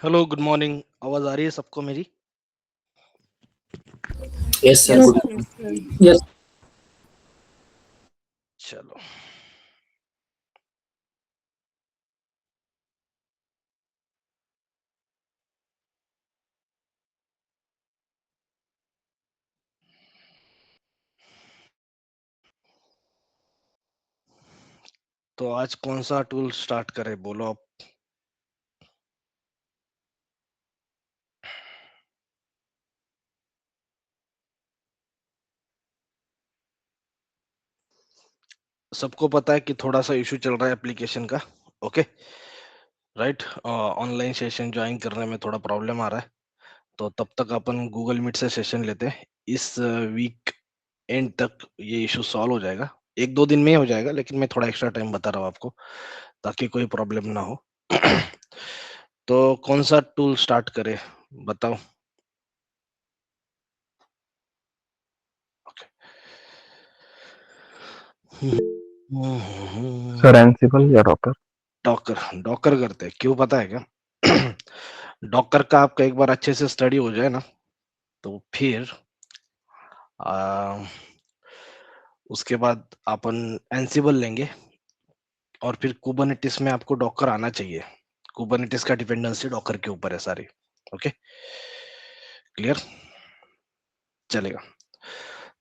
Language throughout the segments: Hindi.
Hello, good morning. आवाज आ रही है सबको मेरी? Yes, sir. Yes, Good. yes, sir. Yes. चलो, तो आज कौन सा टूल स्टार्ट करें, बोलो आप। सबको पता है कि थोड़ा सा इशू चल रहा है एप्लीकेशन का। Okay, right. Online session join करने में थोड़ा प्रॉब्लम आ रहा है, तो तब तक अपन गूगल मीट से सेशन लेते हैं। इस वीक एंड तक ये इशू सॉल्व हो जाएगा। एक दो दिन में ही हो जाएगा, लेकिन मैं थोड़ा एक्स्ट्रा टाइम बता रहा हूँ आपको, ताकि कोई प्रॉब्लम ना हो। तो कौन सा टूल स्टार्ट करें, बताओ। सर एंसिबल या डॉकर? डॉकर। डॉकर करते हैं, क्यों पता है क्या? डॉकर का आपका एक बार अच्छे से स्टडी हो जाए ना, तो फिर आ, उसके बाद अपन एंसिबल लेंगे, और फिर कुबरनेटिस में आपको डॉकर आना चाहिए। कुबरनेटिस का डिपेंडेंसी डॉकर के ऊपर है सारी। ओके, क्लियर, चलेगा।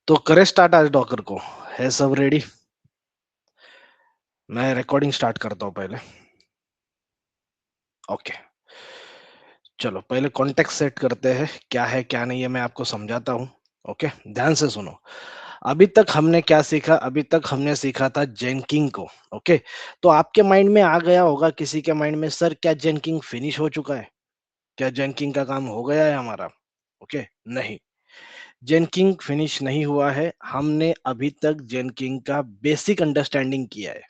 तो करे स्टार्ट आज डॉकर को। है सब रेडी? मैं रिकॉर्डिंग स्टार्ट करता हूं पहले। ओके, चलो पहले कॉन्टेक्स्ट सेट करते हैं, क्या है क्या नहीं है मैं आपको समझाता हूँ। ओके, ध्यान से सुनो। अभी तक हमने क्या सीखा? अभी तक हमने सीखा था जेनकिंग को। ओके, तो आपके माइंड में आ गया होगा, किसी के माइंड में, सर क्या जेनकिंग फिनिश हो चुका है? क्या जेनकिंग का काम हो गया है हमारा? ओके, नहीं, जेनकिंग फिनिश नहीं हुआ है। हमने अभी तक जेनकिंग का बेसिक अंडरस्टैंडिंग किया है,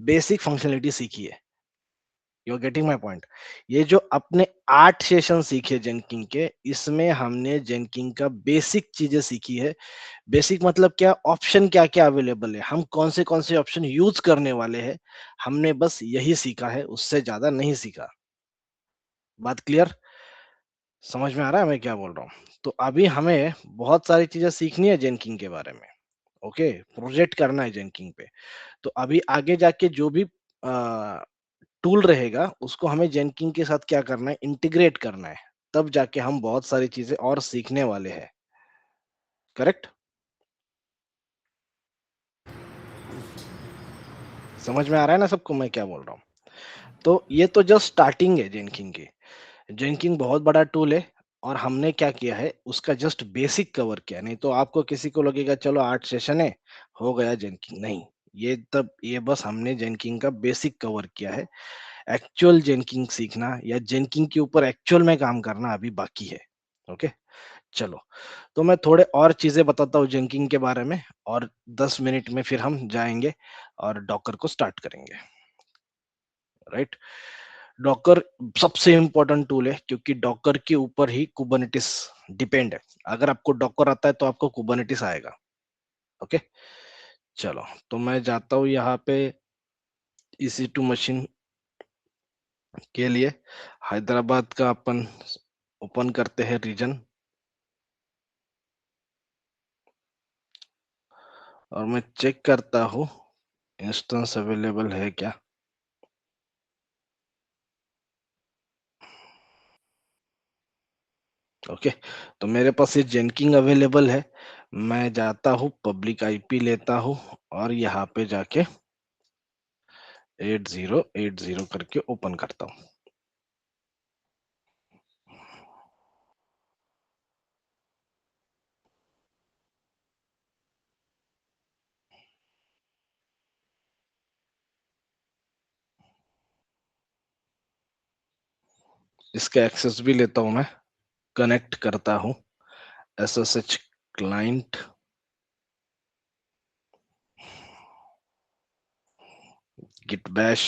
बेसिक फंक्शनलिटी सीखी है। You getting my point? ये जो अपने 8 सेशन सीखे जेनकिंग के, इसमें हमने जेनकिंग का बेसिक चीजें सीखी है। बेसिक मतलब क्या? ऑप्शन क्या क्या अवेलेबल है, हम कौन से ऑप्शन यूज करने वाले हैं, हमने बस यही सीखा है, उससे ज्यादा नहीं सीखा। बात क्लियर? समझ में आ रहा है मैं क्या बोल रहा हूँ? तो अभी हमें बहुत सारी चीजें सीखनी है जेनकिंग के बारे में। ओके, प्रोजेक्ट करना है जेनकिंग पे। तो अभी आगे जाके जो भी टूल रहेगा, उसको हमें जेनकिंग के साथ क्या करना है? इंटीग्रेट करना है। तब जाके हम बहुत सारी चीजें और सीखने वाले हैं। करेक्ट? समझ में आ रहा है ना सबको मैं क्या बोल रहा हूँ? तो ये तो जस्ट स्टार्टिंग है जेनकिंग की। जेनकिंग बहुत बड़ा टूल है, और हमने क्या किया है, उसका जस्ट बेसिक कवर किया। नहीं तो आपको किसी को लगेगा चलो 8 सेशन है, हो गया जेनकिंग। नहीं, ये बस हमने जेनकिंग का बेसिक कवर किया है। एक्चुअल जेनकिंग सीखना या जेनकिंग के ऊपर एक्चुअल में काम करना अभी बाकी है। ओके, चलो, तो मैं थोड़े और चीजें बताता हूँ जेनकिंग के बारे में, और 10 मिनट में फिर हम जाएंगे और डॉकर को स्टार्ट करेंगे। राइट, डॉकर सबसे इंपॉर्टेंट टूल है, क्योंकि डॉकर के ऊपर ही कुबरनेटिस डिपेंड है। अगर आपको डॉकर आता है तो आपको कुबरनेटिस आएगा। ओके, चलो, तो मैं जाता हूँ यहाँ पे EC2 मशीन के लिए। हैदराबाद का अपन ओपन करते हैं रीजन, और मैं चेक करता हूँ इंस्टेंस अवेलेबल है क्या। ओके, तो मेरे पास ये जेनकिंग अवेलेबल है। मैं जाता हूँ, पब्लिक IP लेता हूँ, और यहाँ पे जाके 8080 करके ओपन करता हूँ। इसका एक्सेस भी लेता हूँ मैं, कनेक्ट करता हूँ SSH client, git bash,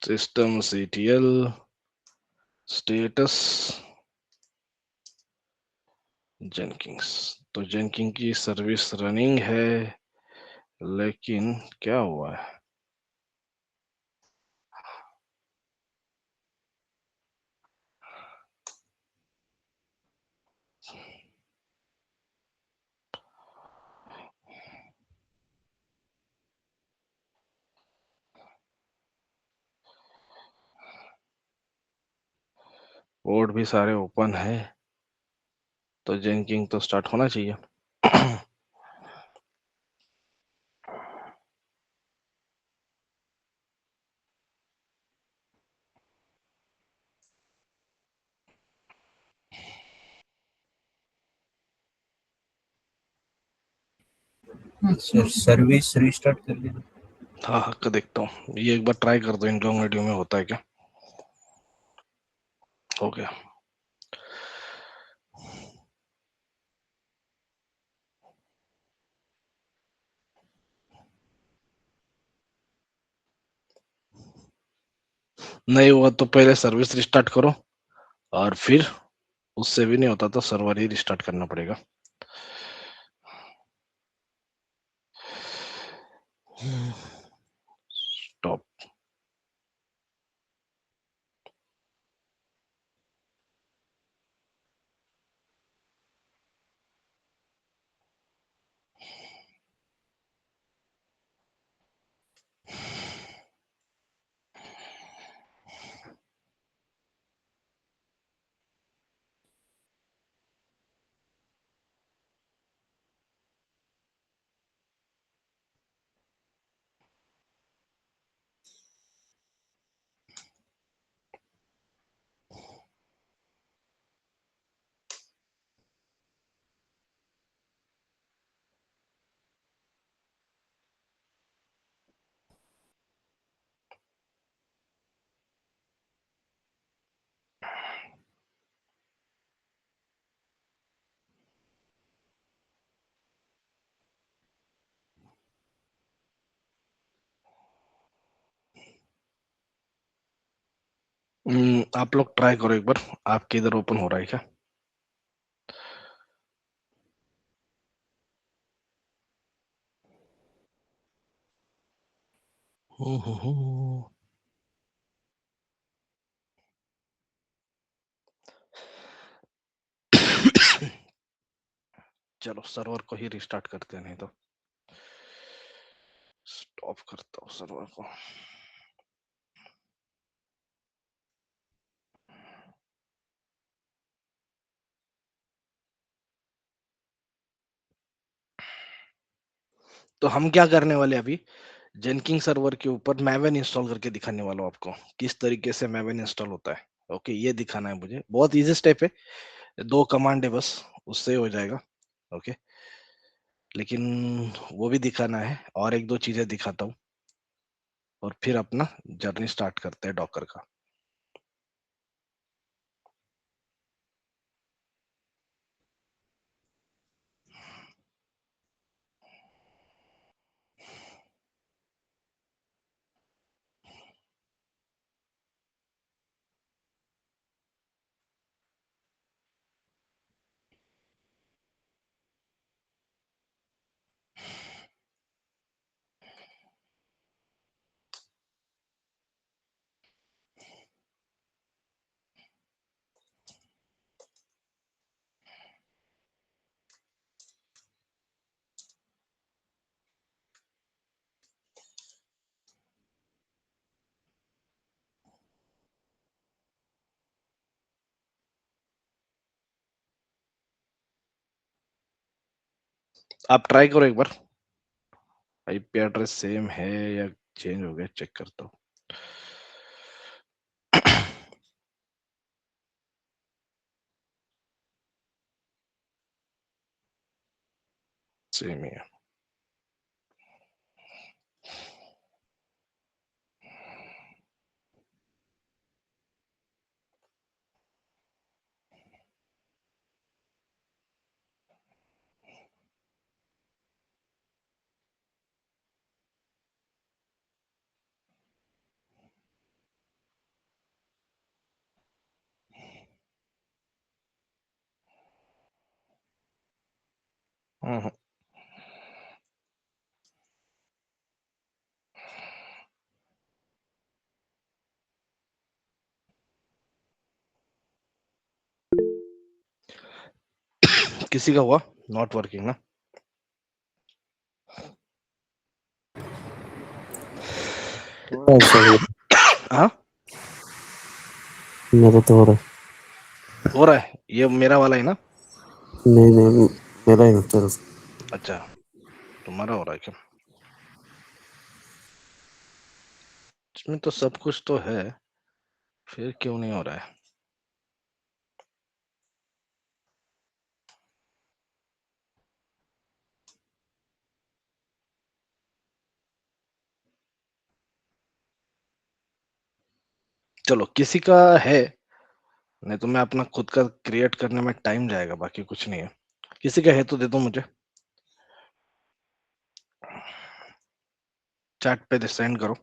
systemctl status Jenkins. तो जेनकिंग की सर्विस रनिंग है, लेकिन क्या हुआ है? पोर्ट भी सारे ओपन है, तो जेनकिंग तो स्टार्ट होना चाहिए। सर सर्विस रीस्टार्ट कर लेना। हाँ हाँ, देखता हूँ, ये एक बार ट्राई कर दो, इनकॉग्निटो में होता है क्या? हो गया। नहीं हुआ तो पहले सर्विस रिस्टार्ट करो, और फिर उससे भी नहीं होता तो सर्वर ही रिस्टार्ट करना पड़ेगा। स्टॉप। आप लोग ट्राई करो एक बार, आपके इधर ओपन हो रहा है क्या? चलो सर्वर को ही रिस्टार्ट करते हैं, नहीं तो स्टॉप करता हूँ सर्वर को। तो हम क्या करने वाले अभी, जेनकिंग सर्वर के ऊपर मैवन इंस्टॉल करके दिखाने वाला हूँ आपको, किस तरीके से मैवन इंस्टॉल होता है। ओके, ये दिखाना है मुझे, बहुत इजी स्टेप है, 2 कमांड है बस, उससे हो जाएगा। ओके, लेकिन वो भी दिखाना है, और 1-2 चीजें दिखाता हूँ, और फिर अपना जर्नी स्टार्ट करते हैं डॉकर का। आप ट्राई करो एक बार, आईपी एड्रेस सेम है या चेंज हो गया, चेक करता हूँ। सेम ही है। हम्म, किसी का हुआ नॉट वर्किंग ना? हो रहा है सर, हाँ, मेरा तो हो रहा हो रहा है, ये मेरा वाला है ना? है। नहीं नहीं, मेरा ही होता है। अच्छा, तुम्हारा हो रहा है क्या? इसमें तो सब कुछ तो है, फिर क्यों नहीं हो रहा है? चलो, किसी का है, नहीं तो मैं अपना खुद का क्रिएट करने में टाइम जाएगा, बाकी कुछ नहीं है। किसी का है तो दे दो मुझे, चैट पे सेंड करो।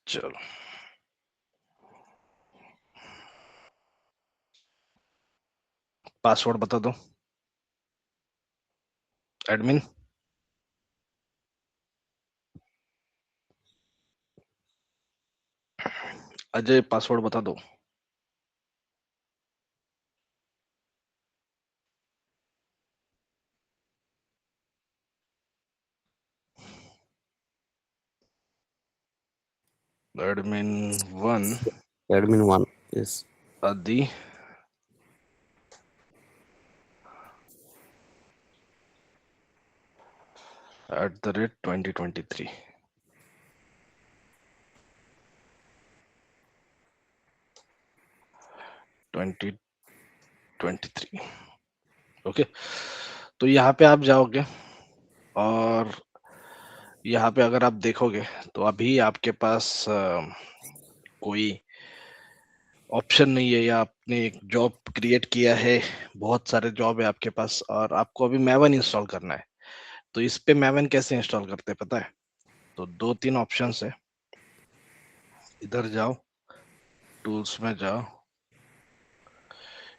चलो, पासवर्ड बता दो एडमिन। अजय, पासवर्ड बता दो। Admin 1 admin 1, yes. आदि @2023। 2023, ओके। तो यहाँ पे आप जाओगे और यहाँ पे अगर आप देखोगे तो अभी आपके पास कोई ऑप्शन नहीं है, या आपने एक जॉब क्रिएट किया है, बहुत सारे जॉब है आपके पास और आपको अभी मैवन इंस्टॉल करना है। तो इस पे मैवन कैसे इंस्टॉल करते हैं पता है? तो दो तीन ऑप्शन है, इधर जाओ, टूल्स में जाओ,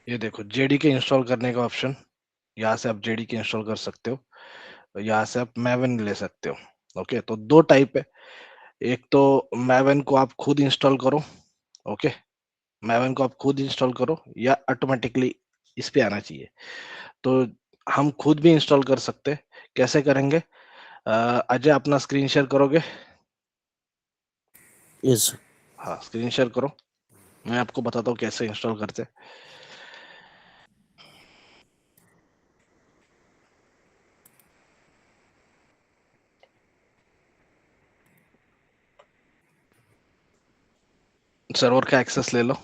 ये देखो जेडीके इंस्टॉल करने का ऑप्शन, यहाँ से आप जेडीके इंस्टॉल कर सकते हो, यहाँ से आप मैवन ले सकते हो। ओके, तो दो टाइप है, एक तो मैवन को आप खुद इंस्टॉल करो, ओके, मैवन को आप खुद इंस्टॉल करो या ऑटोमेटिकली इस पे आना चाहिए। तो हम खुद भी इंस्टॉल कर सकते हैं, कैसे करेंगे? अजय, अपना स्क्रीन शेयर करोगे? यस। हाँ, स्क्रीन शेयर करो, मैं आपको बताता हूँ कैसे इंस्टॉल करते हैं। सर्वर का एक्सेस ले लो,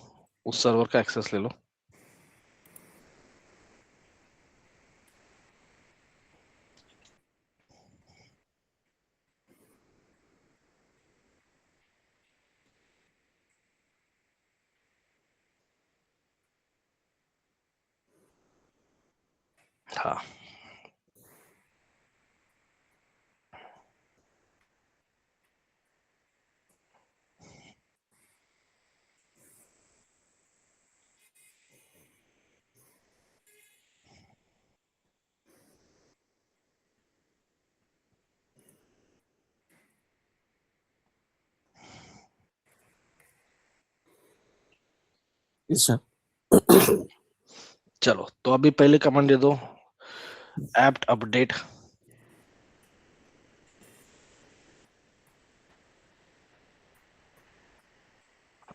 उस सर्वर का एक्सेस ले लो। हाँ, यस सर। चलो, तो अभी पहले कमांड दे दो, एप्ट अपडेट।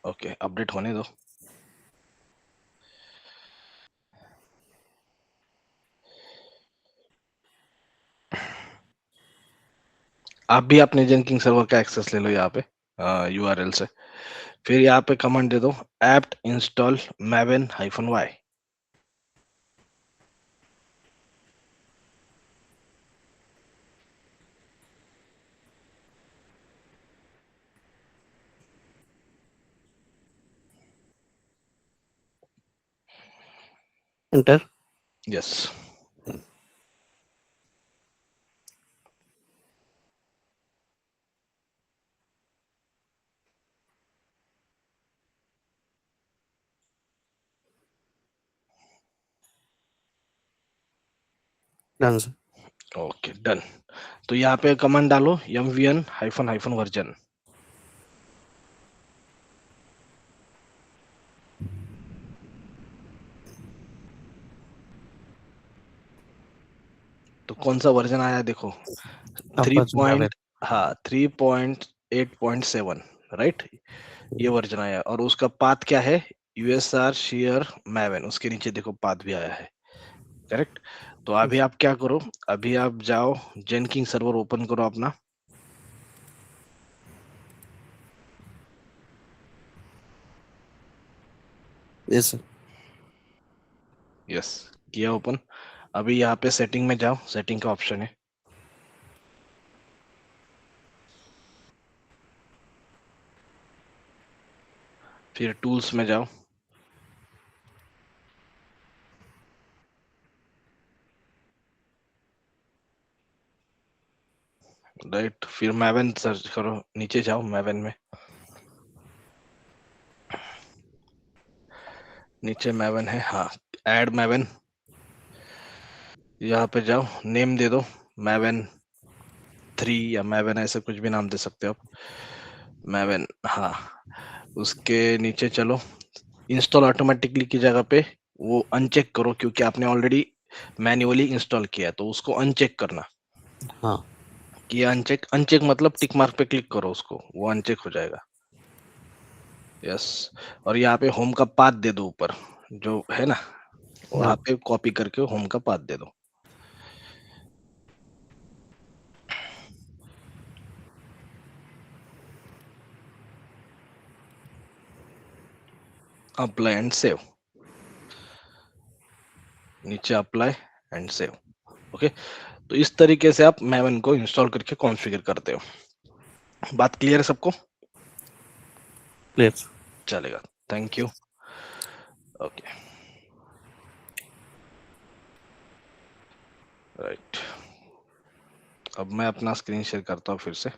ओके, अपडेट होने दो। आप भी अपने जेनकिंग सर्वर का एक्सेस ले लो यहाँ पे, यूआरएल से। फिर यहाँ पे कमांड दे दो, apt install maven -y। Enter. Yes, done sir. Okay done. तो यहाँ पे कमांड डालो mvn हाइफन वर्जन। तो कौन सा वर्जन आया देखो, 3 अपाचे मैविन। पॉइंट, हाँ 3.8.7, राइट, ये वर्जन आया। और उसका पाथ क्या है, यूएसआर शेयर मैवन, उसके नीचे देखो पाथ भी आया है, करेक्ट। तो अभी आप क्या करो, अभी आप जाओ जेनकिंग सर्वर ओपन करो अपना। Yes sir. यस, किया ओपन। अभी यहाँ पे सेटिंग में जाओ, सेटिंग का ऑप्शन है, फिर टूल्स में जाओ, राइट, फिर मैवन सर्च करो, नीचे जाओ मैवन में, नीचे मैवन है, हाँ ऐड मैवन, यहाँ पे जाओ, नेम दे दो मैवन 3 या मैवन, ऐसे कुछ भी नाम दे सकते हो आप, मैवन, हाँ। उसके नीचे चलो, इंस्टॉल ऑटोमेटिकली की जगह पे वो अनचेक करो, क्योंकि आपने ऑलरेडी मैन्युअली इंस्टॉल किया है, तो उसको अनचेक करना। हाँ। कि अनचेक, अनचेक मतलब टिक मार्क पे क्लिक करो उसको, वो अनचेक हो जाएगा। यस, और यहाँ पे होम का पाथ दे दो ऊपर जो है ना, वहां पे कॉपी करके होम का पाथ दे दो। अप्लाई एंड सेव, नीचे अप्लाई एंड सेव। ओके, तो इस तरीके से आप मैवन को इंस्टॉल करके कॉन्फ़िगर करते हो। बात क्लियर है सबको? क्लियर। चलेगा, थैंक यू। ओके, राइट, अब मैं अपना स्क्रीन शेयर करता हूँ फिर से।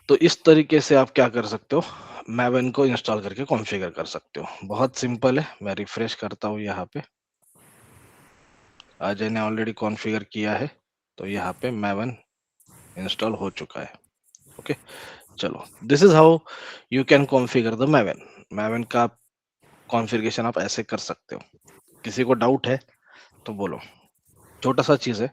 तो इस तरीके से आप क्या कर सकते हो, मैवन को इंस्टॉल करके कॉन्फ़िगर कर सकते हो। बहुत सिंपल है, मैं रिफ्रेश करता हूँ यहाँ पे, अजय ने ऑलरेडी कॉन्फ़िगर किया है, तो यहाँ पे मैवन इंस्टॉल हो चुका है। ओके, चलो, this is how you can configure the Maven. Maven का कॉन्फ़िगरेशन आप ऐसे कर सकते हो। किसी को डाउट है तो बोलो, छोटा सा चीज है।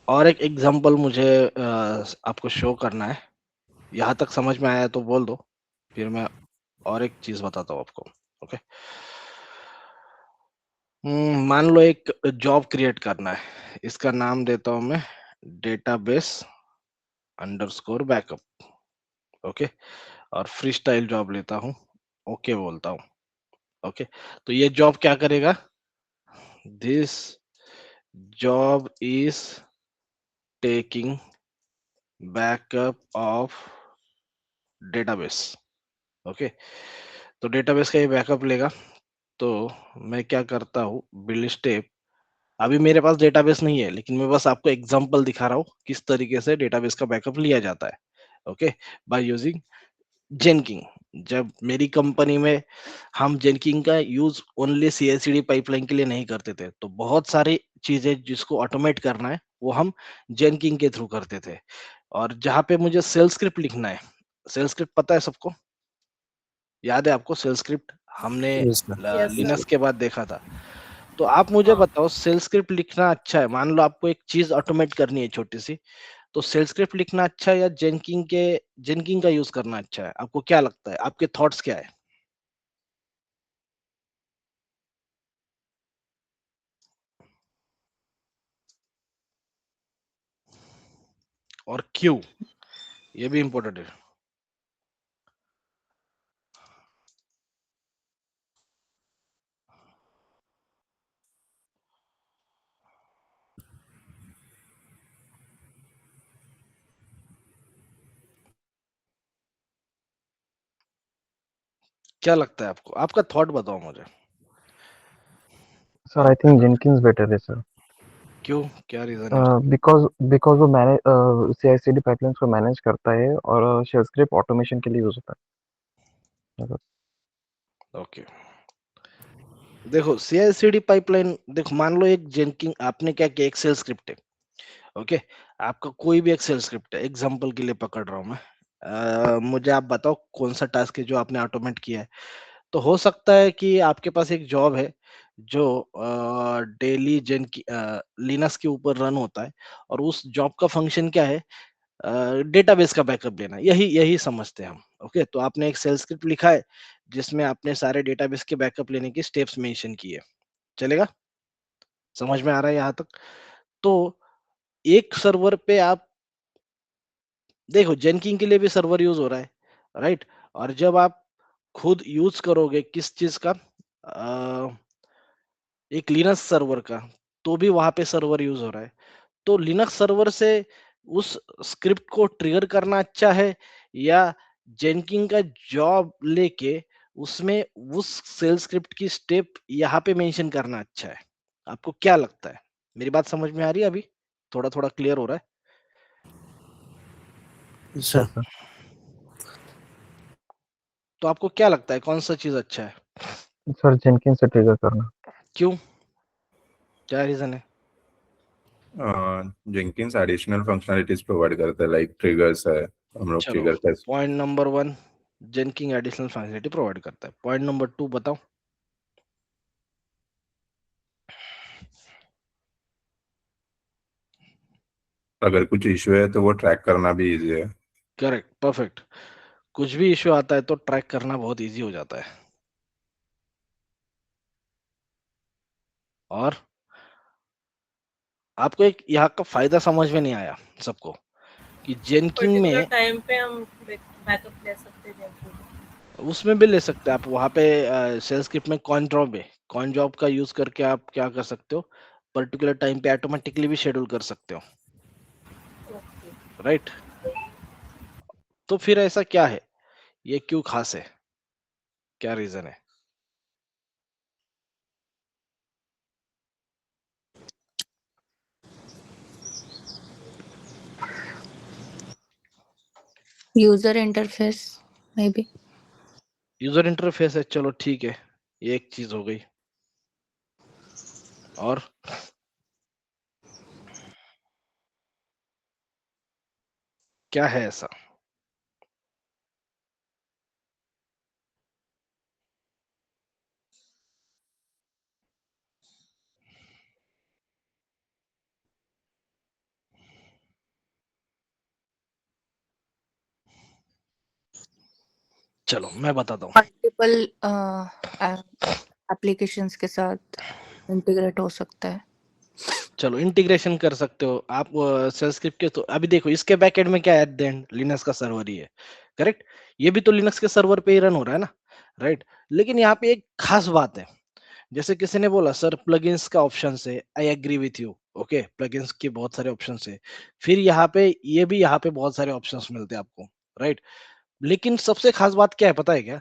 और एक एग्जांपल मुझे आपको शो करना है, यहाँ तक समझ में आया तो बोल दो, फिर मैं और एक चीज बताता हूँ आपको। ओके, मान लो एक जॉब क्रिएट करना है, इसका नाम देता हूं मैं डेटाबेस अंडरस्कोर बैकअप। ओके, और फ्री स्टाइल जॉब लेता हूँ, ओके बोलता हूँ। ओके, तो ये जॉब क्या करेगा, this job is taking backup of database. Okay, तो डेटाबेस का ये बैकअप लेगा। तो मैं क्या करता हूँ, बिल्ड स्टेप, अभी मेरे पास डेटाबेस नहीं है, लेकिन मैं बस आपको एग्जांपल दिखा रहा हूँ किस तरीके से डेटाबेस का बैकअप लिया जाता है। Okay, by using Jenkins. जब मेरी कंपनी में हम जेनकिंग का यूज ओनली CI/CD पाइपलाइन के लिए नहीं करते थे, तो बहुत सारी चीजें जिसको ऑटोमेट करना है वो हम जेनकिंग के थ्रू करते थे। और जहाँ पे मुझे सेल स्क्रिप्ट लिखना है, सेल स्क्रिप्ट पता है सबको, याद है आपको सेल स्क्रिप्ट, हमने yes sir. Yes, Linux sir. के बाद देखा था। तो आप मुझे हाँ बताओ, सेल स्क्रिप्ट लिखना अच्छा है, मान लो आपको एक चीज ऑटोमेट करनी है छोटी सी, तो सेल स्क्रिप्ट लिखना अच्छा है या जेनकिंग का यूज करना अच्छा है? आपको क्या लगता है, आपके थॉट्स क्या है, और क्यों, ये भी इम्पोर्टेंट है। क्या लगता है आपको, आपका थॉट बताओ मुझे। Sir, I think Jenkins better है sir. क्यों, क्या रीजन है? बिकॉज वो मैनेज CI/CD पाइपलाइंस को मैनेज करता है और शेल स्क्रिप्ट ऑटोमेशन के लिए यूज होता है। ओके, देखो CI/CD पाइपलाइन, देखो मान लो एक जेनकिन, आपने क्या किया, एक सेल स्क्रिप्ट है, ओके, आपका कोई भी एक सेल स्क्रिप्ट है, एग्जांपल के लिए पकड़ रहा हूं मैं, मुझे आप बताओ कौन सा टास्क है जो आपने ऑटोमेट किया है। तो हो सकता है कि आपके पास एक जॉब है जो डेली जेन की लिनक्स के ऊपर रन होता है, और उस जॉब का फंक्शन क्या है, डेटाबेस का बैकअप लेना, यही यही समझते हैं हम। ओके, तो आपने एक सेल स्क्रिप्ट लिखा है जिसमें आपने सारे डेटाबेस के बैकअप लेने के स्टेप्स मेंशन किए, चलेगा? समझ में आ रहा है यहाँ तक? तो एक सर्वर पे आप देखो, जेनकिन के लिए भी सर्वर यूज हो रहा है, राइट? और जब आप खुद यूज करोगे किस चीज का, एक लिनक्स सर्वर का, तो भी वहां पे सर्वर यूज हो रहा है। तो लिनक्स सर्वर से उस स्क्रिप्ट को ट्रिगर करना अच्छा है, या जेनकिन का जॉब लेके उसमें उस सेल स्क्रिप्ट की स्टेप यहाँ पे मेंशन करना अच्छा है? आपको क्या लगता है? मेरी बात समझ में आ रही है अभी? थोड़ा थोड़ा क्लियर हो रहा है? अच्छा। सर तो आपको क्या लगता है कौन सा चीज अच्छा है? सर जेनकिन से ट्रिगर करना। क्यों, क्या रीजन है? जेंकिंस एडिशनल फंक्शनैलिटीज प्रोवाइड करता है, लाइक ट्रिगर्स है, हम लोग चलो, ट्रिगर कर point number 1, जेनकिन additional functionality provide करता है। पॉइंट नंबर 2 बताओ। अगर कुछ इशू है तो वो ट्रैक करना भी इजी है। Correct, perfect. कुछ भी इश्यू आता है तो ट्रैक करना बहुत इजी हो जाता है। और आपको एक यहाँ का फायदा समझ में नहीं आया सबको, कि जेनकिन पर्टिकुलर में, टाइम पे हम बैकअप ले सकते हैं Jenkins उसमें भी ले सकते हैं आप, वहां पे सेल स्क्रिप्ट में कॉन जॉब है, कॉन जॉब का यूज करके आप क्या कर सकते हो, पर्टिकुलर टाइम पे ऑटोमेटिकली भी शेड्यूल कर सकते हो, में। Okay, right? तो फिर ऐसा क्या है, ये क्यों खास है, क्या रीजन है? User interface may be. User interface है, चलो ठीक है, ये एक चीज हो गई। और क्या है ऐसा? चलो मैं बताता हूँ। मल्टीपल एप्लीकेशंस के साथ इंटीग्रेट हो सकता है। चलो इंटीग्रेशन कर सकते हो आप सेल स्क्रिप्ट के, तो अभी देखो इसके बैकएंड में क्या है, एट द एंड लिनक्स का सर्वर ही है, करेक्ट? ये भी तो लिनक्स के सर्वर पे ही रन हो रहा है ना, राइट? लेकिन यहाँ पे एक खास बात है, जैसे किसी ने बोला सर प्लगइन्स का ऑप्शन है, I agree with you, okay, plugins के बहुत सारे ऑप्शन है, फिर यहाँ पे ये भी, यहाँ पे बहुत सारे ऑप्शंस मिलते हैं आपको, राइट? लेकिन सबसे खास बात क्या है पता है क्या?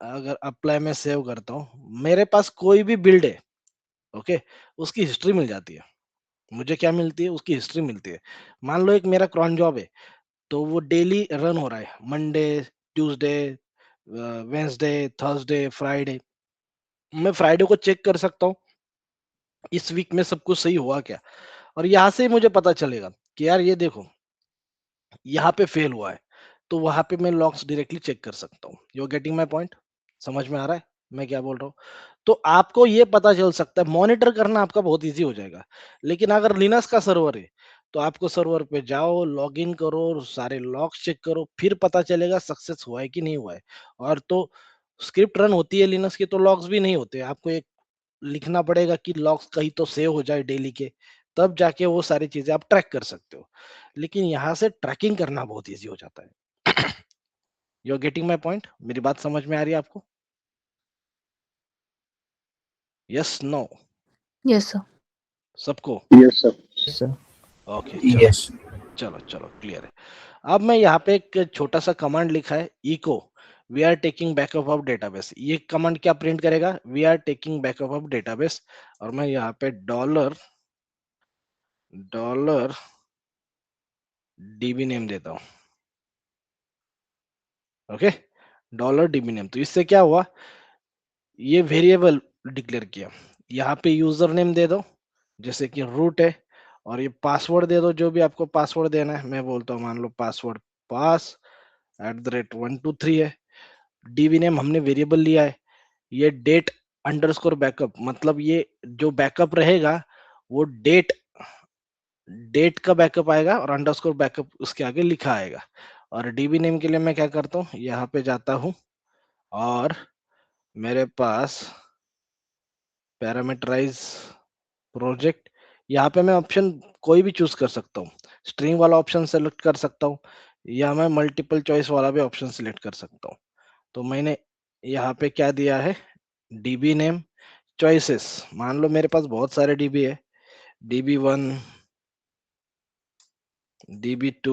अगर अप्लाई में सेव करता हूँ, मेरे पास कोई भी बिल्ड है, ओके, उसकी हिस्ट्री मिल जाती है। मुझे क्या मिलती है? उसकी हिस्ट्री मिलती है। मान लो एक मेरा क्रॉन जॉब है, तो वो डेली रन हो रहा है, Monday, Tuesday, Wednesday, Thursday, Friday. मैं फ्राइडे को चेक कर सकता हूँ इस वीक में सब कुछ सही हुआ क्या, और यहाँ से ही मुझे पता चलेगा कि यार ये देखो यहाँ पे फेल हुआ है, तो वहां पे मैं लॉग्स डायरेक्टली चेक कर सकता हूँ। You getting my point? समझ में आ रहा है मैं क्या बोल रहा हूँ? तो आपको ये पता चल सकता है, मॉनिटर करना आपका बहुत इजी हो जाएगा। लेकिन अगर लिनक्स का सर्वर है, तो आपको सर्वर पे जाओ, लॉग इन करो, सारे लॉग्स चेक करो, फिर पता चलेगा सक्सेस हुआ है कि नहीं हुआ है। और तो स्क्रिप्ट रन होती है लिनक्स की, तो लॉग्स भी नहीं होते, आपको एक लिखना पड़ेगा कि लॉग्स कहीं तो सेव हो जाए डेली के, तब जाके वो सारी चीजें आप ट्रैक कर सकते हो। लेकिन यहाँ से ट्रैकिंग करना बहुत इजी हो जाता है। You are getting my point? मेरी बात समझ में आ रही है आपको? Yes, no? Yes sir. सबको? यस सर ओके, सकते। चलो यस। चलो चलो, क्लियर है। अब मैं यहाँ पे एक छोटा सा कमांड लिखा है, echo we are taking backup of database. ये कमांड क्या प्रिंट करेगा? We are taking backup of database. और मैं यहाँ पे डॉलर डीबी नेम देता हूं, ओके, डॉलर डीबी नेम। तो इससे क्या हुआ, ये वेरिएबल डिक्लेयर किया। यहाँ पे यूजर नेम दे दो जैसे कि रूट है, और ये पासवर्ड दे दो जो भी आपको पासवर्ड देना है। मैं बोलता हूँ मान लो पासवर्ड पास @123 है। डीबी नेम हमने वेरिएबल लिया है। ये डेट अंडरस्कोर बैकअप, मतलब ये जो बैकअप रहेगा वो डेट डेट का बैकअप आएगा और अंडरस्कोर बैकअप उसके आगे लिखा आएगा। और डीबी नेम के लिए मैं क्या करता हूँ, यहाँ पे जाता हूँ और मेरे पास पैरामीटराइज प्रोजेक्ट, यहाँ पे मैं ऑप्शन कोई भी चूज कर सकता हूँ। स्ट्रिंग वाला ऑप्शन सेलेक्ट कर सकता हूँ, या मैं मल्टीपल चॉइस वाला भी ऑप्शन सिलेक्ट कर सकता हूँ। तो मैंने यहाँ पे क्या दिया है, डीबी नेम चॉइसेस। मान लो मेरे पास बहुत सारे डीबी है, DB1, DB2,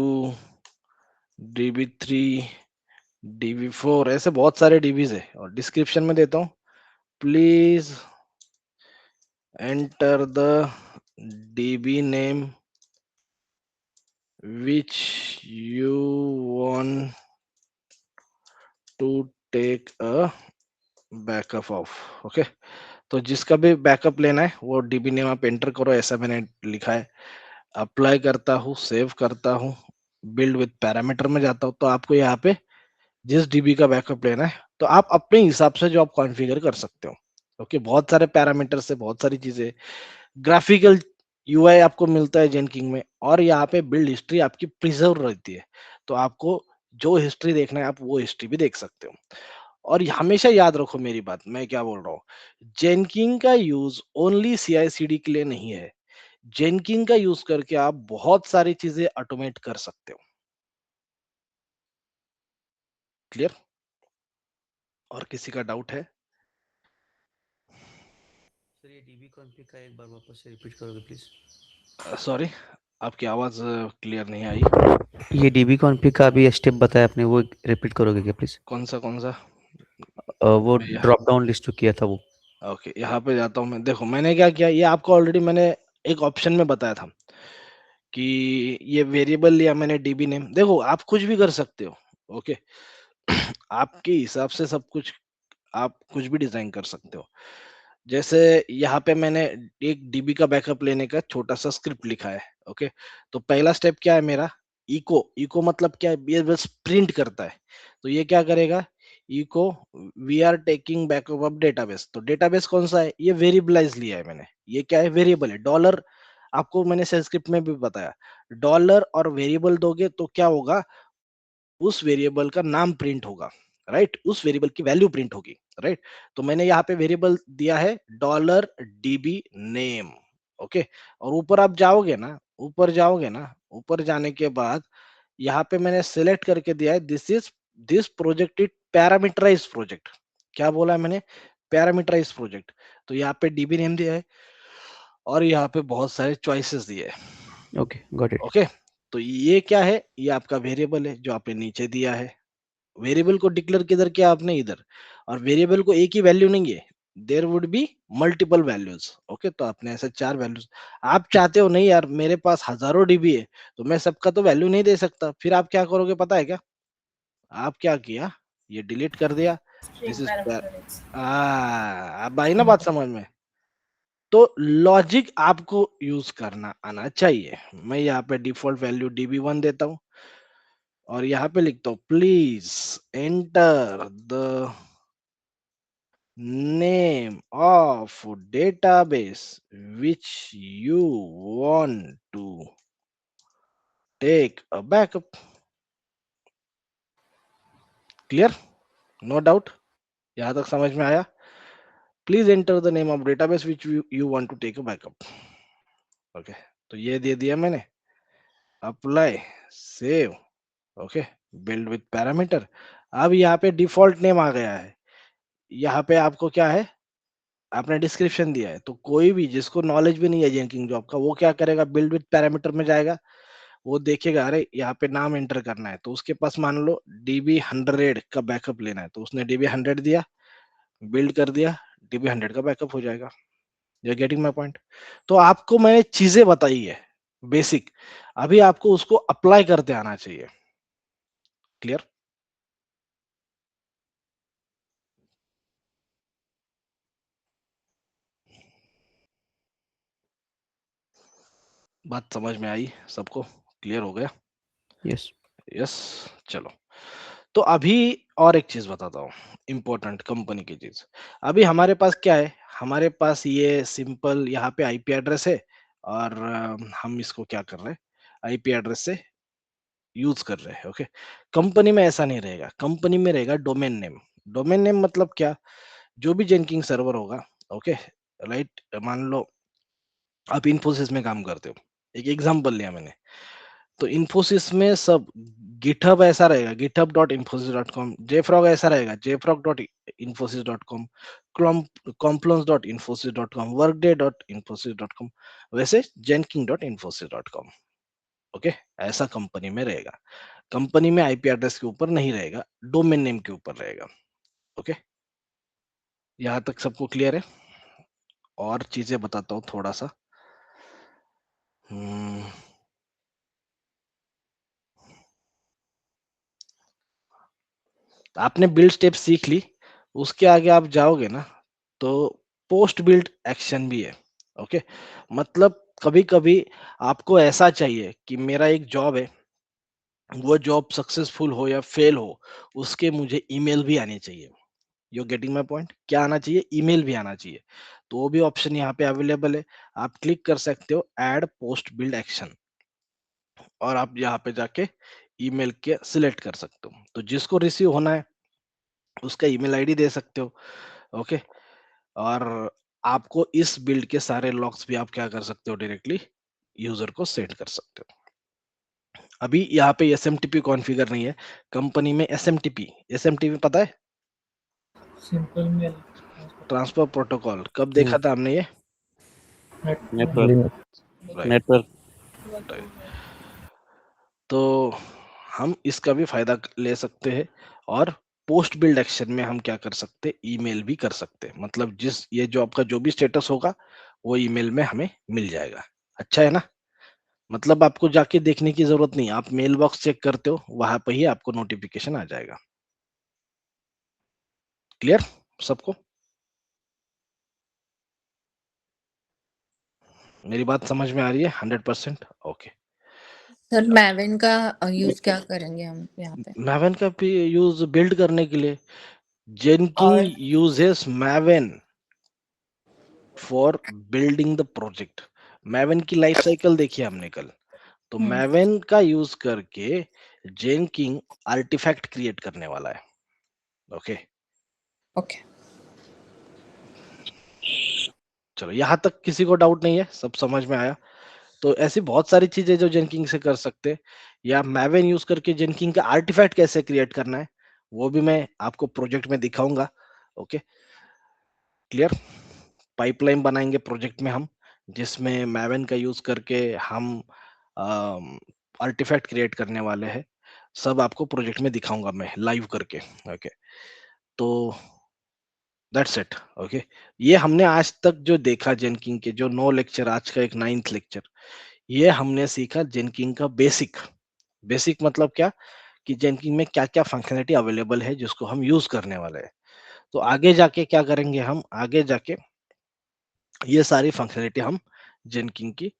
DB3, DB4, ऐसे बहुत सारे डीबीज है। और डिस्क्रिप्शन में देता हूँ, please enter the dB name which you want to take a backup of, okay. तो जिसका भी बैकअप लेना है वो डीबी नेम आप एंटर करो, ऐसा मैंने लिखा है। अप्लाई करता हूँ, सेव करता हूँ, बिल्ड विद पैरामीटर में जाता हूँ। तो आपको यहाँ पे जिस डीबी का बैकअप लेना है तो आप अपने हिसाब से जो आप कॉन्फ़िगर कर सकते हो, ओके। बहुत सारे पैरामीटर से बहुत सारी चीजें, ग्राफिकल यूआई आपको मिलता है जेनकिंग में, और यहाँ पे बिल्ड हिस्ट्री आपकी प्रिजर्व रहती है। तो आपको जो हिस्ट्री देखना है आप वो हिस्ट्री भी देख सकते हो। और हमेशा याद रखो मेरी बात, मैं क्या बोल रहा हूँ, जेनकिंग का यूज ओनली CI/CD के लिए नहीं है। जेनकिंग का यूज करके आप बहुत सारी चीजें ऑटोमेट कर सकते हो। क्लियर? और किसी का डाउट है? सर ये डीबी कॉन्फ़िग का एक बार वापस से रिपीट करोगे प्लीज? सॉरी, आपकी आवाज क्लियर नहीं आई। ये डीबी कॉन्फ़िग का अभी स्टेप बताया आपने, वो रिपीट करोगे क्या प्लीज? कौन सा वो मैं ड्रॉप डाउन लिस्ट जो किया था वो। ओके, यहाँ पे जाता हूँ मैं। देखो मैंने क्या किया, ये आपको ऑलरेडी मैंने एक ऑप्शन में बताया था कि ये वेरिएबल लिया मैंने डीबी नेम। देखो आप कुछ भी कर सकते हो, ओके। आपके हिसाब से सब कुछ आप कुछ भी डिजाइन कर सकते हो। जैसे यहाँ पे मैंने एक डीबी का बैकअप लेने का छोटा सा स्क्रिप्ट लिखा है, ओके। तो पहला स्टेप क्या है मेरा, इको। इको मतलब क्या है, ये बस प्रिंट करता है। तो ये क्या करेगा, echo we are taking backup of database. तो डेटाबेस कौन सा है, ये वेरिएबलाइज लिया है मैंने। ये क्या है, वेरिएबल है। डॉलर, आपको मैंने सेल स्क्रिप्ट में भी बताया, डॉलर और वेरिएबल दोगे तो क्या होगा, उस वेरिएबल का नाम प्रिंट होगा, राइट। उस वेरिएबल की वैल्यू प्रिंट होगी, राइट। तो मैंने यहाँ पे वेरिएबल दिया है डॉलर डीबी नेम, ओके। और ऊपर आप जाओगे ना, ऊपर जाने के बाद यहाँ पे मैंने सिलेक्ट करके दिया है, this project is parameterise project. क्या बोला है मैंने, पैरामीटराइज प्रोजेक्ट। तो यहाँ पे डीबी नेम दिया है और यहाँ पे बहुत सारे चॉइसेस दिए है, ओके गॉट इट। ओके। तो ये क्या है, ये आपका वेरिएबल है जो आपने नीचे दिया है। वेरिएबल को डिक्लेयर किधर किया आपने, इधर। और वेरिएबल को एक ही वैल्यू नहीं है, there would be multiple values, okay. तो आपने ऐसे 4 वैल्यूज। आप चाहते हो नहीं यार मेरे पास हजारों डीबी है तो मैं सबका तो वैल्यू नहीं दे सकता, फिर आप क्या करोगे पता है क्या, आप क्या किया, ये डिलीट कर दिया। String this is, parameterise. अब आई ना बात समझ में। तो लॉजिक आपको यूज करना आना चाहिए। मैं यहाँ पे डिफॉल्ट वैल्यू DB1 देता हूँ और यहाँ पे लिखता हूँ, please enter the name of database which you want to take a backup. Clear? No doubt? यहाँ तक समझ में आया? Please enter the name of database which you want to take a backup. Okay, तो ये दे दिया मैंने। Apply, save, okay, build with parameter. अब यहाँ पे डिफॉल्ट नेम आ गया है। यहाँ पे आपको क्या है, आपने डिस्क्रिप्शन दिया है। तो कोई भी जिसको नॉलेज भी नहीं है जेनकिंग जॉब का, वो क्या करेगा, बिल्ड विथ पैरामीटर में जाएगा, वो देखेगा अरे यहाँ पे नाम एंटर करना है, तो उसके पास मान लो DB100 का बैकअप लेना है, तो उसने DB100 दिया, बिल्ड कर दिया, DB100 का बैकअप हो जाएगा। You getting my point? तो आपको मैंने चीजें बताई है, बेसिक। अभी आपको उसको अप्लाई करते आना चाहिए। क्लियर? बात समझ में आई सबको? क्लियर हो गया? यस। यस। चलो, तो अभी और एक चीज बताता हूँ, इंपॉर्टेंट कंपनी की चीज। अभी हमारे पास क्या है, हमारे पास ये सिंपल यहाँ पे आईपी एड्रेस है, और हम इसको क्या कर रहे हैं, आईपी एड्रेस से यूज कर रहे हैं। ओके, कंपनी में ऐसा नहीं रहेगा, कंपनी में रहेगा डोमेन नेम। डोमेन नेम मतलब क्या, जो भी जेनकिंग सर्वर होगा, ओके राइट, मान लो आप इन्फोसिस में काम करते हो, एक एग्जांपल लिया मैंने, तो इन्फोसिस में सब गिटहब ऐसा रहेगा, github.infosys.com, जेफ्रॉग ऐसा रहेगा, jfrog.infosys.com, confluence.infosys.com, workday.infosys.com, वैसे jenkins.infosys.com। ओके, ऐसा कंपनी में रहेगा। कंपनी में आईपी एड्रेस के ऊपर नहीं रहेगा, डोमेन नेम के ऊपर रहेगा। ओके, यहाँ तक सबको क्लियर है? और चीजें बताता हूँ थोड़ा सा। हम्म, आपने बिल्ड स्टेप सीख ली, उसके आगे आप जाओगे ना, तो पोस्ट बिल्ड एक्शन भी है। ओके, मतलब कभी कभी आपको ऐसा चाहिए कि मेरा एक जॉब है, वो जॉब सक्सेसफुल हो या फेल हो, उसके मुझे ईमेल भी आनी चाहिए। You getting my point? क्या आना चाहिए? ईमेल भी आना चाहिए। तो वो भी ऑप्शन यहाँ पे अवेलेबल है, आप क्लिक कर सकते हो ऐड पोस्ट बिल्ड एक्शन, और आप यहाँ पे जाके ईमेल के सिलेक्ट कर सकते हो, तो जिसको रिसीव होना है उसका ईमेल आईडी दे सकते हो। ओके, और आपको इस बिल्ड के सारे लॉग्स भी आप क्या कर सकते हो, डायरेक्टली यूजर को सेंड कर सकते हो। अभी यहाँ पे एसएमटीपी कॉन्फ़िगर नहीं है, कंपनी में एसएमटीपी पता है? सिंपल मेल ट्रांसफर प्रोटोकॉल कब देखा था हमने ये? नेटवर्क। Right, network. तो हम इसका भी फायदा ले सकते हैं, और पोस्ट बिल्ड एक्शन में हम क्या कर सकते हैं, ईमेल भी कर सकते हैं। मतलब जिस ये जो आपका जो भी स्टेटस होगा वो ईमेल में हमें मिल जाएगा। अच्छा है ना? मतलब आपको जाके देखने की जरूरत नहीं, आप मेल बॉक्स चेक करते हो, वहां पर ही आपको नोटिफिकेशन आ जाएगा। क्लियर सबको? मेरी बात समझ में आ रही है 100%? ओके, सर मैविन का यूज क्या करेंगे हम यहाँ पे? मैवन का भी यूज बिल्ड करने के लिए, जेनकिंग और uses Maven for building the project. Maven की लाइफ साइकिल देखी हमने कल, तो मैवन का यूज करके जेनकिंग आर्टिफैक्ट क्रिएट करने वाला है। ओके, ओके, चलो यहाँ तक किसी को डाउट नहीं है, सब समझ में आया? तो ऐसी बहुत सारी चीजें जो जेनकिंग से कर सकते हैं, या मैवन यूज करके जेनकिंग का आर्टिफैक्ट कैसे क्रिएट करना है, वो भी मैं आपको प्रोजेक्ट में दिखाऊंगा। Okay, clear? पाइपलाइन बनाएंगे प्रोजेक्ट में हम, जिसमें मैवन का यूज करके हम आर्टिफैक्ट क्रिएट करने वाले हैं। सब आपको प्रोजेक्ट में दिखाऊंगा मैं लाइव करके। ओके, तो दैट्स इट। ओके, ये हमने आज तक जो देखा जेनकिंग के जो 9 लेक्चर, आज का एक 9th लेक्चर, ये हमने सीखा जेनकिंग का बेसिक। बेसिक मतलब क्या, कि जेनकिंग में क्या क्या फंक्शनलिटी अवेलेबल है जिसको हम यूज करने वाले हैं। तो आगे जाके क्या करेंगे, हम आगे जाके ये सारी फंक्शनलिटी हम जेनकिंग की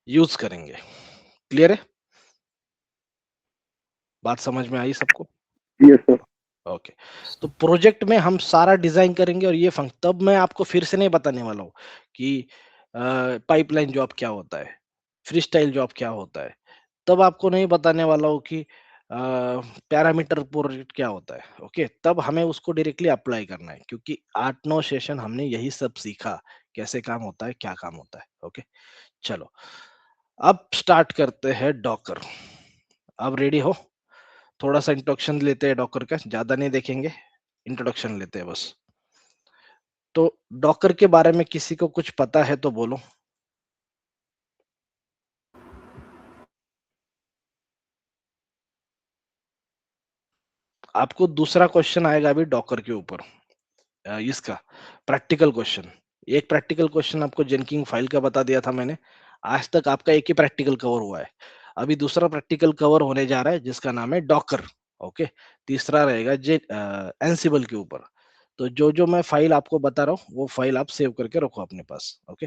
यूज करेंगे। क्लियर है? बात समझ में आई सबको? Yes sir. ओके, तो प्रोजेक्ट में हम सारा डिजाइन करेंगे, और ये तब मैं आपको फिर से नहीं बताने वाला हूँ कि पाइपलाइन जॉब क्या होता है, फ्रीस्टाइल जॉब क्या होता है। तब आपको नहीं बताने वाला हूँ कि पैरामीटर प्रोजेक्ट क्या होता है। ओके, तब हमें उसको डायरेक्टली अप्लाई करना है, क्योंकि 8-9 सेशन हमने यही सब सीखा, कैसे काम होता है, क्या काम होता है। ओके, चलो अब स्टार्ट करते हैं डॉकर। अब रेडी हो? थोड़ा सा इंट्रोडक्शन लेते हैं डॉकर का, ज्यादा नहीं देखेंगे, इंट्रोडक्शन लेते हैं बस। तो डॉकर के बारे में किसी को कुछ पता है तो बोलो। आपको दूसरा क्वेश्चन आएगा अभी डॉकर के ऊपर, इसका प्रैक्टिकल क्वेश्चन। एक प्रैक्टिकल क्वेश्चन आपको जेनकिंग फाइल का बता दिया था मैंने, आज तक आपका एक ही प्रैक्टिकल कवर हुआ है, अभी दूसरा प्रैक्टिकल कवर होने जा रहा है जिसका नाम है डॉकर। ओके, तीसरा रहेगा जे एंसिबल के ऊपर। तो जो जो मैं फाइल आपको बता रहा हूँ वो फाइल आप सेव करके रखो अपने पास। ओके,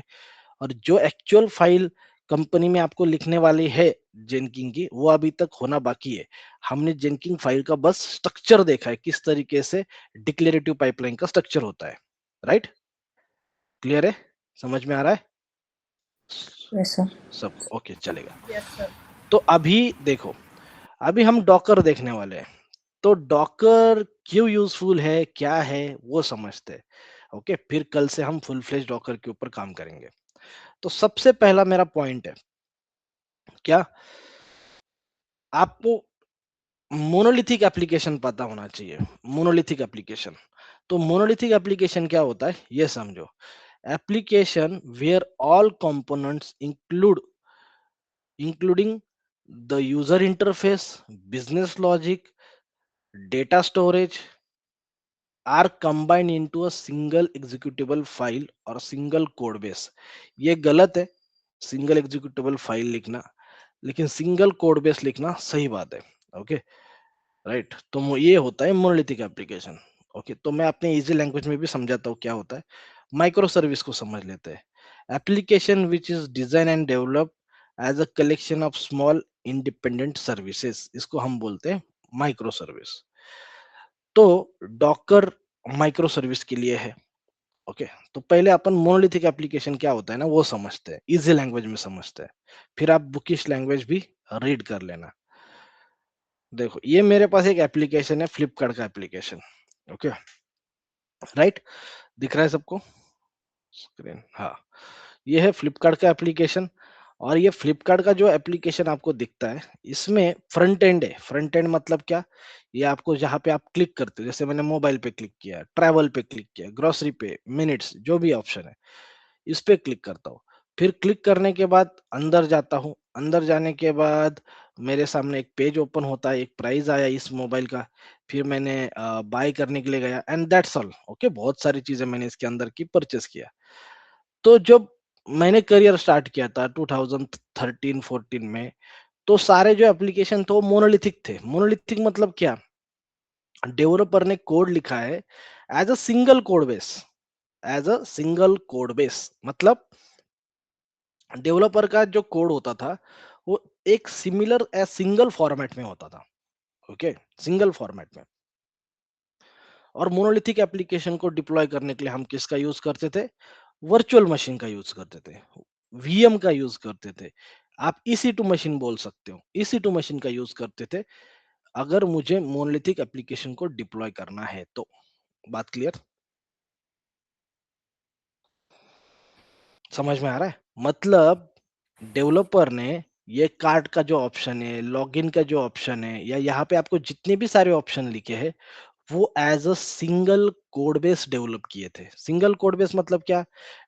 और जो एक्चुअल फाइल कंपनी में आपको लिखने वाली है जेनकिंग की, वो अभी तक होना बाकी है। हमने जेनकिंग फाइल का बस स्ट्रक्चर देखा है, किस तरीके से डिक्लेरेटिव पाइपलाइन का स्ट्रक्चर होता है। राइट, क्लियर है, समझ में आ रहा है यस सर। सबको? ओके, चलेगा। Yes sir. तो अभी देखो, अभी हम डॉकर देखने वाले हैं। तो डॉकर क्यों यूजफुल है, क्या है, वो समझते हैं। ओके, फिर कल से हम फुल फ्लेज डॉकर के ऊपर काम करेंगे। तो सबसे पहला मेरा पॉइंट है क्या, आपको मोनोलिथिक एप्लीकेशन पता होना चाहिए। मोनोलिथिक एप्लीकेशन, तो मोनोलिथिक एप्लीकेशन क्या होता है ये समझो। Application where all components including the user interface, business logic, data storage are combined into a single executable file और single code base। ये गलत है सिंगल एग्जीक्यूटेबल फाइल लिखना, लेकिन सिंगल कोड बेस लिखना सही बात है। Okay, right. तो ये होता है मोनोलिथिक एप्लीकेशन। ओके, तो मैं अपने इजी लैंग्वेज में भी समझाता हूँ क्या होता है। माइक्रो सर्विस को समझ लेते हैं। Application which is design and develop as a collection of small independent services, इसको हम बोलते हैं माइक्रो सर्विस। तो डॉकर माइक्रो सर्विस के लिए है। ओके, तो पहले अपन मोनोलिथिक एप्लीकेशन क्या होता है ना वो समझते हैं, इजी लैंग्वेज में समझते हैं, फिर आप बुकिश लैंग्वेज भी रीड कर लेना। देखो, ये मेरे पास एक एप्लीकेशन है, फ्लिपकार्ट का एप्लीकेशन। ओके, राइट, दिख रहा है सबको स्क्रीन? हाँ, ये है फ्लिपकार्ट का एप्लीकेशन। और ये फ्लिपकार्ट का जो एप्लीकेशन आपको दिखता है, इसमें फ्रंट एंड है। फ्रंट एंड मतलब क्या, ये आपको जहां पे आप क्लिक करते हो, जैसे मैंने मोबाइल पे क्लिक किया, ट्रैवल पे क्लिक किया, ग्रोसरी पे, मिनट्स, जो भी ऑप्शन है इस पे क्लिक करता हूँ। फिर क्लिक करने के बाद अंदर जाता हूँ। अंदर जाने के बाद मेरे सामने एक पेज ओपन होता है, एक प्राइस आया इस मोबाइल का। फिर मैंने बाय करने के लिए गया एंड दैट्स ऑल। ओके, बहुत सारी चीजें मैंने इसके अंदर की परचेस किया। तो जब मैंने करियर स्टार्ट किया था 2013-14 में, तो सारे जो एप्लीकेशन थे वो मोनोलिथिक थे। मोनोलिथिक मतलब क्या, डेवलपर ने कोड लिखा है as a single code base. As a single code base मतलब डेवलपर का जो कोड होता था वो एक सिमिलर सिंगल फॉर्मेट में होता था। ओके, सिंगल फॉर्मेट में। और मोनोलिथिक एप्लीकेशन को डिप्लॉय करने के लिए हम किसका यूज करते थे, वर्चुअल मशीन का यूज करते थे, वीएम का यूज करते थे। आप EC2 मशीन बोल सकते हो, EC2 मशीन का यूज करते थे अगर मुझे मोनोलिथिक एप्लीकेशन को डिप्लॉय करना है तो। बात क्लियर, समझ में आ रहा है? मतलब डेवलपर ने ये कार्ड का जो ऑप्शन है, लॉगिन का जो ऑप्शन है, या यहाँ पे आपको जितने भी सारे ऑप्शन लिखे हैं, वो as a single code base develop किए थे। सिंगल कोड बेस मतलब क्या,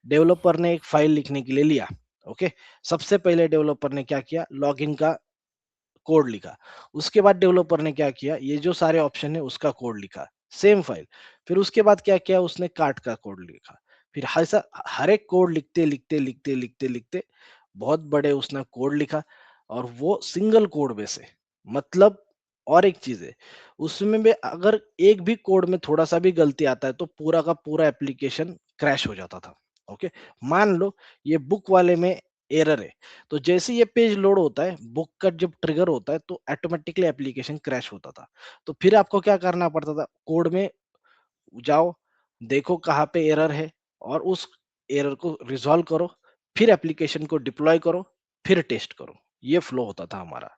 डेवलपर ने एक फाइल लिखने के लिए लिया। ओके, सबसे पहले डेवलपर ने क्या किया, लॉगिन का कोड लिखा। उसके बाद डेवलपर ने क्या किया, ये जो सारे ऑप्शन है उसका कोड लिखा, सेम फाइल। फिर उसके बाद क्या किया, उसने कार्ट का कोड लिखा। फिर ऐसा हर एक कोड लिखते लिखते लिखते लिखते लिखते बहुत बड़े उसने कोड लिखा, और वो सिंगल कोड बेस है। मतलब, और एक चीज है, उसमें भी अगर एक भी कोड में थोड़ा सा भी गलती आता है तो पूरा का पूरा एप्लीकेशन क्रैश हो जाता था। ओके, मान लो ये बुक वाले में एरर है, तो जैसे ये पेज लोड होता है, बुक का जब ट्रिगर होता है तो ऑटोमेटिकली एप्लीकेशन क्रैश होता था। तो फिर आपको क्या करना पड़ता था, कोड में जाओ, देखो कहाँ पे एरर है, और उस एरर को रिजॉल्व करो, फिर एप्लीकेशन को डिप्लॉय करो, फिर टेस्ट करो। ये फ्लो होता था हमारा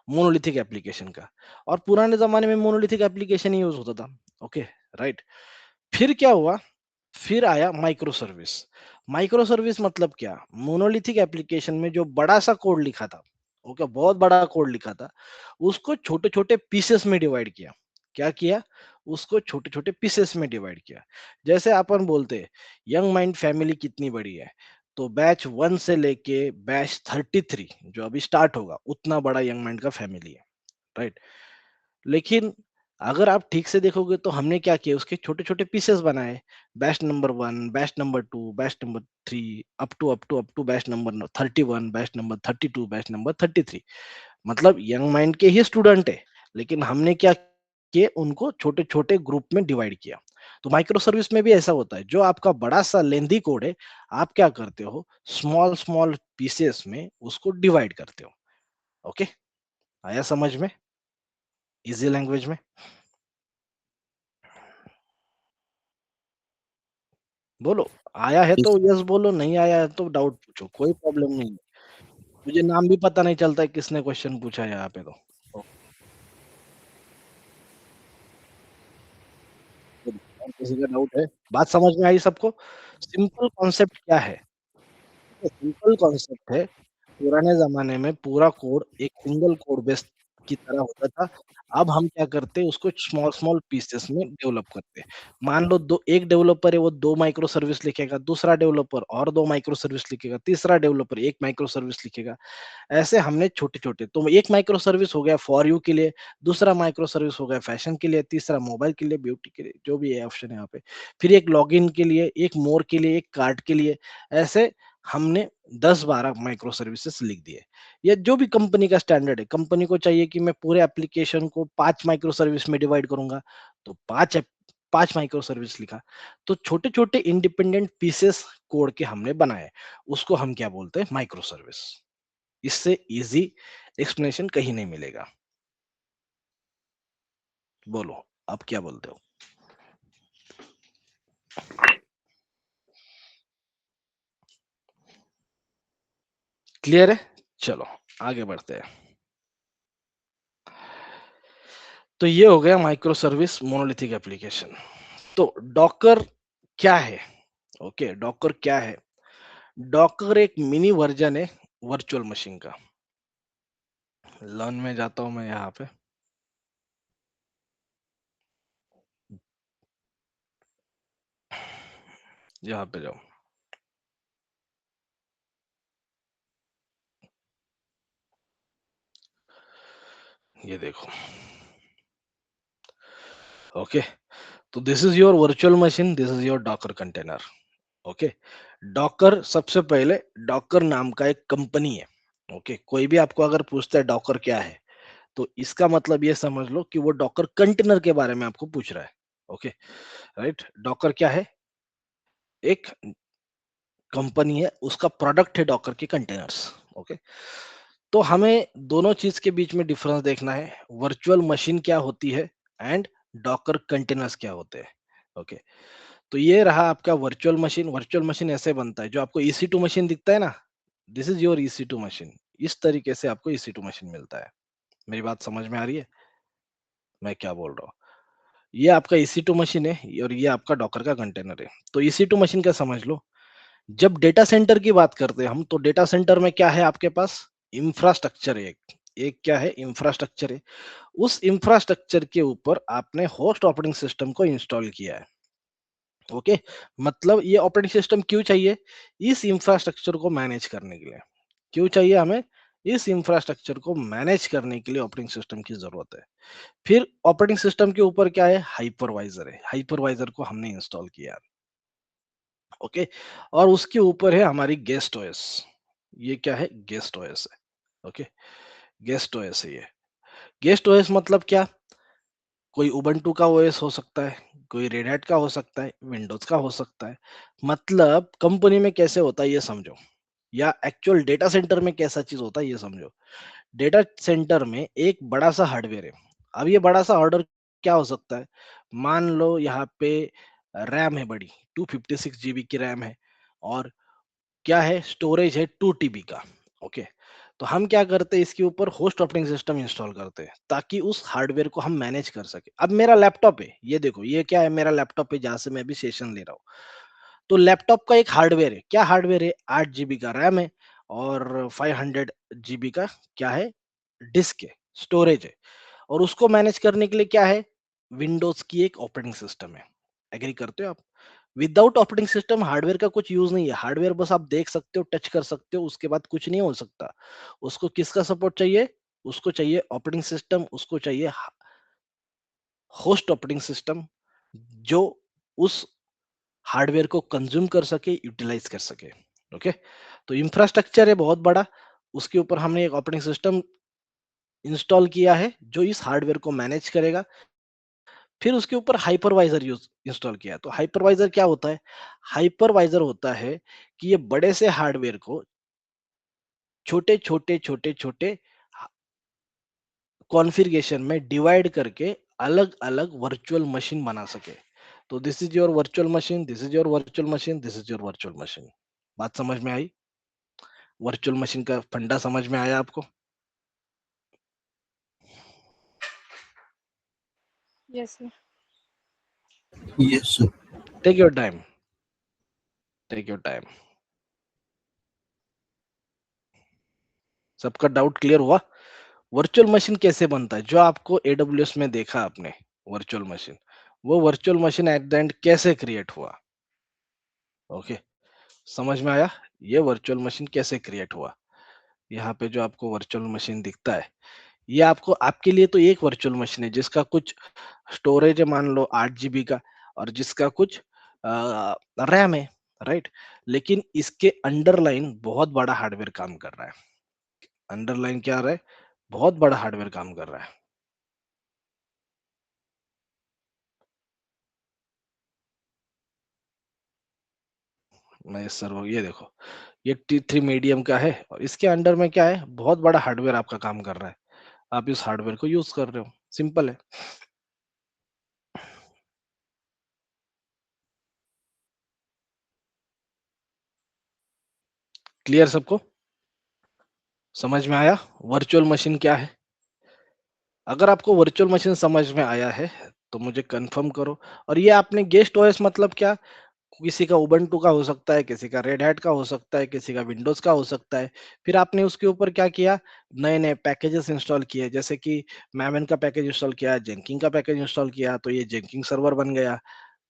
मोनोलिथिक एप्लीकेशन का। और पुराने जमाने में मोनोलिथिक एप्लीकेशन ही यूज होता था। Okay, right. फिर क्या हुआ, फिर आया माइक्रो सर्विस। माइक्रो सर्विस मतलब क्या, मोनोलिथिक एप्लीकेशन में जो बड़ा सा कोड लिखा था, ओके, बहुत बड़ा कोड लिखा था, उसको छोटे छोटे पीसेस में डिवाइड किया। क्या किया, उसको छोटे छोटे पीसेस में डिवाइड किया। जैसे अपन बोलते हैं यंग माइंड फैमिली कितनी बड़ी है, तो बैच 1 से लेके बैच 33 जो अभी स्टार्ट होगा, उतना बड़ा यंग माइंड का फैमिली है। राइट, लेकिन अगर आप ठीक से देखोगे तो हमने क्या किया, उसके छोटे-छोटे पीसेस बनाए। Batch number 1, batch number 2, batch number 3 up to batch number 31, batch number 32, batch number 33। मतलब यंग माइंड के ही स्टूडेंट है, लेकिन हमने क्या किए, उनको छोटे-छोटे ग्रुप में डिवाइड किया। तो माइक्रो सर्विस में भी ऐसा होता है, जो आपका बड़ा-सा लेंथी कोड है, आप क्या करते हो, स्मॉल-स्मॉल पीसेस में उसको डिवाइड करते हो। ओके? आया समझ में? ईज़ी लैंग्वेज में? बोलो, आया है तो यस बोलो, नहीं आया है तो डाउट पूछो, कोई प्रॉब्लम नहीं है। मुझे नाम भी पता नहीं चलता है किसने क्वेश्चन पूछा है यहाँ पे तो। और किसी का डाउट है? बात समझ में आई सबको? सिंपल कॉन्सेप्ट क्या है? सिंपल कॉन्सेप्ट है, पुराने ज़माने में पूरा कोड एक सिंगल कोड बेस की तरह होता था। अब हम क्या करते हैं, उसको स्मॉल-स्मॉल पीसेस में डेवलप करते हैं। मान लो 2 एक डेवलपर है, वो 2 माइक्रो सर्विस लिखेगा, दूसरा डेवलपर और 2 माइक्रो सर्विस लिखेगा, तीसरा डेवलपर 1 माइक्रो सर्विस लिखेगा। ऐसे हमने छोटे-छोटे, तो एक माइक्रो सर्विस हो गया फॉर यू के लिए, दूसरा माइक्रो सर्विस हो गया फैशन के लिए, तीसरा मोबाइल के लिए, ब्यूटी के लिए, जो भी है ऑप्शन है यहाँ पे। फिर एक लॉगिन के लिए, एक मोर के लिए, एक कार्ड के लिए, ऐसे हमने 10-12 माइक्रो सर्विसेज लिख दिए। या जो भी कंपनी का स्टैंडर्ड है, कंपनी को चाहिए कि मैं पूरे एप्लीकेशन को 5 माइक्रो सर्विस में डिवाइड करूँगा, तो 5 माइक्रो सर्विस लिखा। तो छोटे-छोटे इंडिपेंडेंट पीसेस कोड के हमने बनाए, उसको हम क्या बोलते हैं, माइक्रो सर्विस। इससे इजी एक्सप्लेनेशन कहीं नहीं मिलेगा। बोलो, आप क्या बोलते हो? क्लियर है? चलो आगे बढ़ते हैं। तो ये हो गया माइक्रो सर्विस मोनोलिथिक एप्लीकेशन। तो डॉकर क्या है? ओके, डॉकर क्या है? डॉकर एक मिनी वर्जन है वर्चुअल मशीन का। लर्न में जाता हूं मैं यहाँ पे। यहाँ पे जाओ। ये देखो। ओके, तो this is your virtual machine, this is your Docker container. Okay, Docker सबसे पहले, डॉकर नाम का एक कंपनी है। ओके, कोई भी आपको अगर पूछता है डॉकर क्या है, तो इसका मतलब ये समझ लो कि वो डॉकर कंटेनर के बारे में आपको पूछ रहा है। Okay, right. डॉकर क्या है? एक कंपनी है, उसका प्रोडक्ट है डॉकर के कंटेनर्स। ओके, तो हमें दोनों चीज के बीच में डिफरेंस देखना है, वर्चुअल मशीन क्या होती है एंड डॉकर कंटेनर्स क्या होते हैं। ओके, तो ये रहा आपका वर्चुअल मशीन। वर्चुअल मशीन ऐसे बनता है, जो आपको EC2 मशीन दिखता है ना, this is your EC2 machine. इस तरीके से आपको EC2 मशीन मिलता है। मेरी बात समझ में आ रही है मैं क्या बोल रहा हूँ? ये आपका EC2 मशीन है और ये आपका डॉकर का कंटेनर है। तो EC2 मशीन का समझ लो। जब डेटा सेंटर की बात करते हैं हम, तो डेटा सेंटर में क्या है आपके पास? इंफ्रास्ट्रक्चर है। एक एक क्या है? इंफ्रास्ट्रक्चर है। उस इंफ्रास्ट्रक्चर के ऊपर आपने होस्ट ऑपरेटिंग सिस्टम को इंस्टॉल किया है। ओके, मतलब ये ऑपरेटिंग सिस्टम क्यों चाहिए? इस इंफ्रास्ट्रक्चर को मैनेज करने के लिए। क्यों चाहिए हमें? इस इंफ्रास्ट्रक्चर को मैनेज करने के लिए ऑपरेटिंग सिस्टम की जरूरत है। फिर ऑपरेटिंग सिस्टम के ऊपर क्या है? हाइपरवाइजर है। हाइपरवाइजर को हमने इंस्टॉल किया। ओके, और उसके ऊपर है हमारी गेस्ट ओएस। ये क्या है? गेस्ट ओएस है। ओके, गेस्ट ओएस है ये। गेस्ट ओएस मतलब क्या? कोई उबंटू का ओएस हो सकता है, कोई रेड हैट का हो सकता है, विंडोज का हो सकता है। मतलब कंपनी में कैसे होता है ये समझो, या एक्चुअल डेटा सेंटर में कैसा चीज होता है ये समझो। डेटा सेंटर में एक बड़ा सा हार्डवेयर है। अब ये बड़ा सा ऑर्डर क्या हो सकता है? मान लो यहाँ पे रैम है बड़ी, 256 GB की रैम है, और क्या है? स्टोरेज है 2 TB का। ओके, तो हम क्या करते हैं, इसके ऊपर होस्ट ऑपरेटिंग सिस्टम इंस्टॉल करते हैं, ताकि उस हार्डवेयर को हम मैनेज कर सके। अब मेरा लैपटॉप है, ये देखो, ये क्या है? मेरा लैपटॉप है, जहां से मैं भी सेशन ले रहा हूँ। तो लैपटॉप का एक हार्डवेयर है। क्या हार्डवेयर है? 8 GB का रैम है और 500 GB का क्या है? डिस्क है, स्टोरेज है। और उसको मैनेज करने के लिए क्या है? विंडोज की एक ऑपरेटिंग सिस्टम है। एग्री करते हो आप? विदाउट ऑपरेटिंग सिस्टम हार्डवेयर का कुछ यूज नहीं है। हार्डवेयर बस आप देख सकते हो, टच कर सकते हो, उसके बाद कुछ नहीं हो सकता। उसको किसका सपोर्ट चाहिए? उसको चाहिए ऑपरेटिंग सिस्टम, उसको चाहिए होस्ट ऑपरेटिंग सिस्टम जो उस हार्डवेयर को कंज्यूम कर सके, यूटिलाइज कर सके। ओके, तो इंफ्रास्ट्रक्चर है बहुत बड़ा, उसके ऊपर हमने एक ऑपरेटिंग सिस्टम इंस्टॉल किया है जो इस हार्डवेयर को मैनेज करेगा। फिर उसके ऊपर हाइपरवाइजर यूज इंस्टॉल किया। तो हाइपरवाइजर क्या होता है? हाइपरवाइजर होता है कि ये बड़े से हार्डवेयर को छोटे छोटे छोटे छोटे कॉन्फ़िगरेशन में डिवाइड करके अलग अलग वर्चुअल मशीन बना सके। तो this is your virtual machine, this is your virtual machine, this is your virtual machine. बात समझ में आई? वर्चुअल मशीन का फंडा समझ में आया आपको? Yes sir. Yes, sir. Take your time, take your time. सबका डाउट क्लियर हुआ? वर्चुअल मशीन कैसे बनता है? जो आपको एडब्ल्यूएस में देखा आपने वर्चुअल मशीन, वो virtual machine at the end कैसे क्रिएट हुआ? ओके, समझ में आया? ये वर्चुअल मशीन कैसे क्रिएट हुआ? यहाँ पे जो आपको वर्चुअल मशीन दिखता है, ये आपको आपके लिए तो एक वर्चुअल मशीन है जिसका कुछ स्टोरेज है, मान लो 8 GB का, और जिसका कुछ रैम है, राइट? लेकिन इसके अंडरलाइन बहुत बड़ा हार्डवेयर काम कर रहा है। अंडरलाइन क्या रहा है? बहुत बड़ा हार्डवेयर काम कर रहा है। मैं सर्वर, ये देखो, ये T3 मीडियम का है और इसके अंडर में क्या है? बहुत बड़ा हार्डवेयर आपका काम कर रहा है। आप इस हार्डवेयर को यूज कर रहे हो, सिंपल है। क्लियर सबको? समझ में आया वर्चुअल मशीन क्या है? अगर आपको वर्चुअल मशीन समझ में आया है तो मुझे कंफर्म करो। और ये आपने गेस्ट ओएस मतलब क्या? किसी का उबंटू का हो सकता है, किसी का रेड हैट का हो सकता है, किसी का विंडोज का हो सकता है। फिर आपने उसके ऊपर क्या किया? नए नए पैकेजेस इंस्टॉल किए, जैसे कि मैवन का पैकेज इंस्टॉल किया, जेंकिंग का पैकेज इंस्टॉल किया, तो ये जेंकिंग सर्वर बन गया।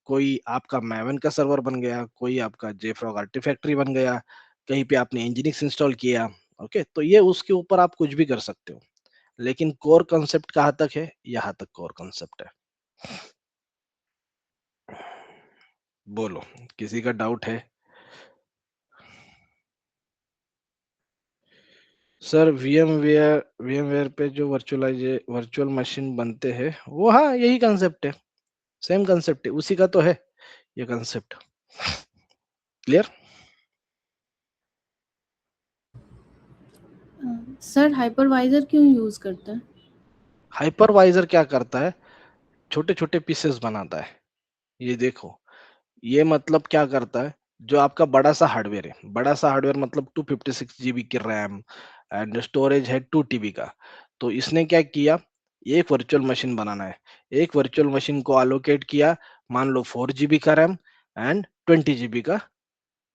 कोई आपका मैवन का सर्वर बन गया, कोई आपका जेफ्रॉग आर्टिफैक्ट्री बन गया, कहीं पे आपने nginx इंस्टॉल किया। ओके, तो ये उसके ऊपर आप कुछ भी कर सकते हो, लेकिन कोर कंसेप्ट कहाँ तक है? यहाँ तक कोर कंसेप्ट है। बोलो, किसी का डाउट है? सर वीएमवेयर पे जो वर्चुअल मशीन बनते हैं वो, हाँ यही कंसेप्ट है, सेम कंसेप्ट है, उसी का तो है ये कंसेप्ट। क्लियर? सर हाइपरवाइजर क्यों यूज करता है? हाइपरवाइजर क्या करता है? छोटे छोटे पीसेस बनाता है। ये देखो, ये मतलब क्या करता है? जो आपका बड़ा सा हार्डवेयर है, बड़ा सा हार्डवेयर मतलब 256 GB की रैम एंड स्टोरेज है 2 TB का। तो इसने क्या किया? एक वर्चुअल मशीन बनाना है, एक वर्चुअल मशीन को अलोकेट किया, मान लो 4 GB का रैम एंड 20 GB का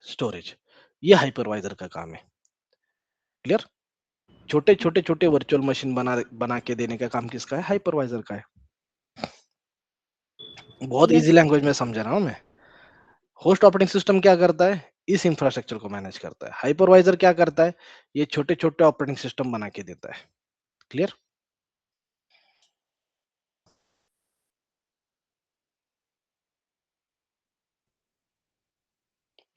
स्टोरेज। ये हाइपरवाइजर का काम है। क्लियर? छोटे छोटे छोटे वर्चुअल मशीन बना बना के देने का काम किसका है? हाइपरवाइजर का है। बहुत यस। इजी लैंग्वेज में समझा रहा हूं मैं। होस्ट ऑपरेटिंग सिस्टम क्या करता है? इस इंफ्रास्ट्रक्चर को मैनेज करता है। हाइपरवाइजर क्या करता है? ये छोटे छोटे ऑपरेटिंग सिस्टम बना के देता है। क्लियर?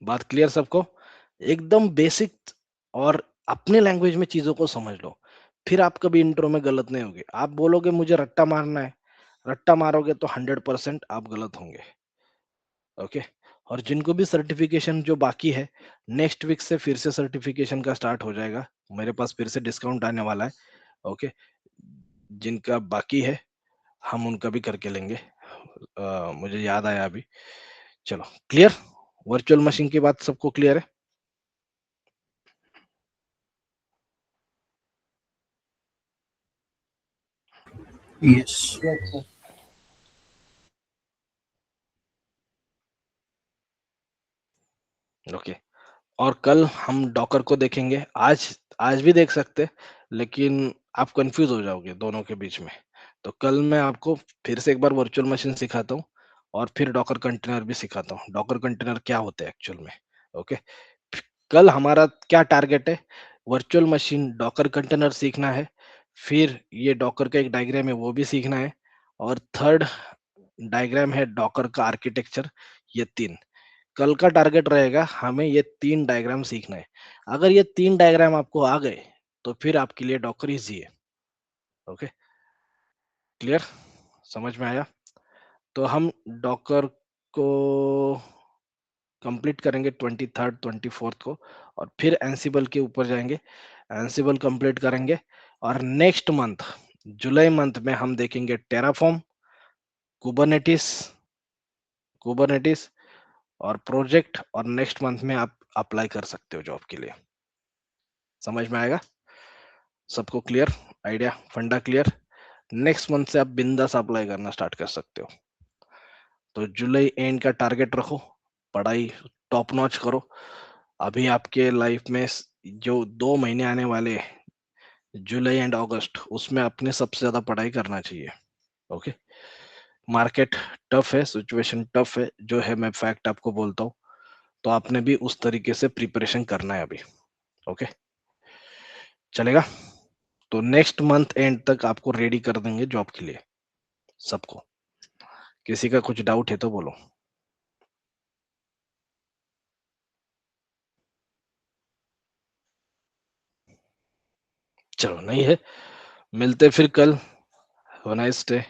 बात क्लियर सबको? एकदम बेसिक और अपने लैंग्वेज में चीजों को समझ लो, फिर आप कभी इंट्रो में गलत नहीं होगे। आप बोलोगे मुझे रट्टा मारना है, रट्टा मारोगे तो 100% आप गलत होंगे। ओके, और जिनको भी सर्टिफिकेशन जो बाकी है, नेक्स्ट वीक से फिर से सर्टिफिकेशन का स्टार्ट हो जाएगा। मेरे पास फिर से डिस्काउंट आने वाला है। ओके, जिनका बाकी है हम उनका भी करके लेंगे। मुझे याद आया अभी। चलो, क्लियर? वर्चुअल मशीन की बात सबको क्लियर है? Yes. ओके, और कल हम डॉकर को देखेंगे। आज आज भी देख सकते हैं, लेकिन आप कंफ्यूज हो जाओगे दोनों के बीच में। तो कल मैं आपको फिर से एक बार वर्चुअल मशीन सिखाता हूँ और फिर डॉकर कंटेनर भी सिखाता हूँ। डॉकर कंटेनर क्या होते हैं एक्चुअल में। ओके, कल हमारा क्या टारगेट है? वर्चुअल मशीन डॉकर कंटेनर सीखना है, फिर ये डॉकर का एक डायग्राम है वो भी सीखना है, और थर्ड डायग्राम है डॉकर का आर्किटेक्चर। ये 3 कल का टारगेट रहेगा, हमें ये 3 डायग्राम सीखना है। अगर ये 3 डायग्राम आपको आ गए तो फिर आपके लिए डॉकर इजी है। ओके, क्लियर, समझ में आया? तो हम डॉकर को कंप्लीट करेंगे 23rd 24th को, और फिर एंसिबल के ऊपर जाएंगे, एंसिबल कंप्लीट करेंगे, और नेक्स्ट मंथ जुलाई मंथ में हम देखेंगे टेराफॉर्म, कुबरनेटिस कुबरनेटिस और प्रोजेक्ट, और नेक्स्ट मंथ में आप अप्लाई कर सकते हो जॉब के लिए। समझ में आएगा सबको? क्लियर, आइडिया, फंडा क्लियर? नेक्स्ट मंथ से आप बिंदास अप्लाई करना स्टार्ट कर सकते हो। तो जुलाई एंड का टारगेट रखो, पढ़ाई टॉप नॉच करो। अभी आपके लाइफ में जो 2 महीने आने वाले हैं, जुलाई एंड अगस्त, उसमें अपने सबसे ज्यादा पढ़ाई करना चाहिए। ओके, मार्केट टफ है, सिचुएशन टफ है, जो है मैं फैक्ट आपको बोलता हूँ, तो आपने भी उस तरीके से प्रिपरेशन करना है अभी। ओके, चलेगा? तो नेक्स्ट मंथ एंड तक आपको रेडी कर देंगे जॉब के लिए सबको। किसी का कुछ डाउट है तो बोलो। चलो, नहीं है, मिलते फिर कल। Have a nice day.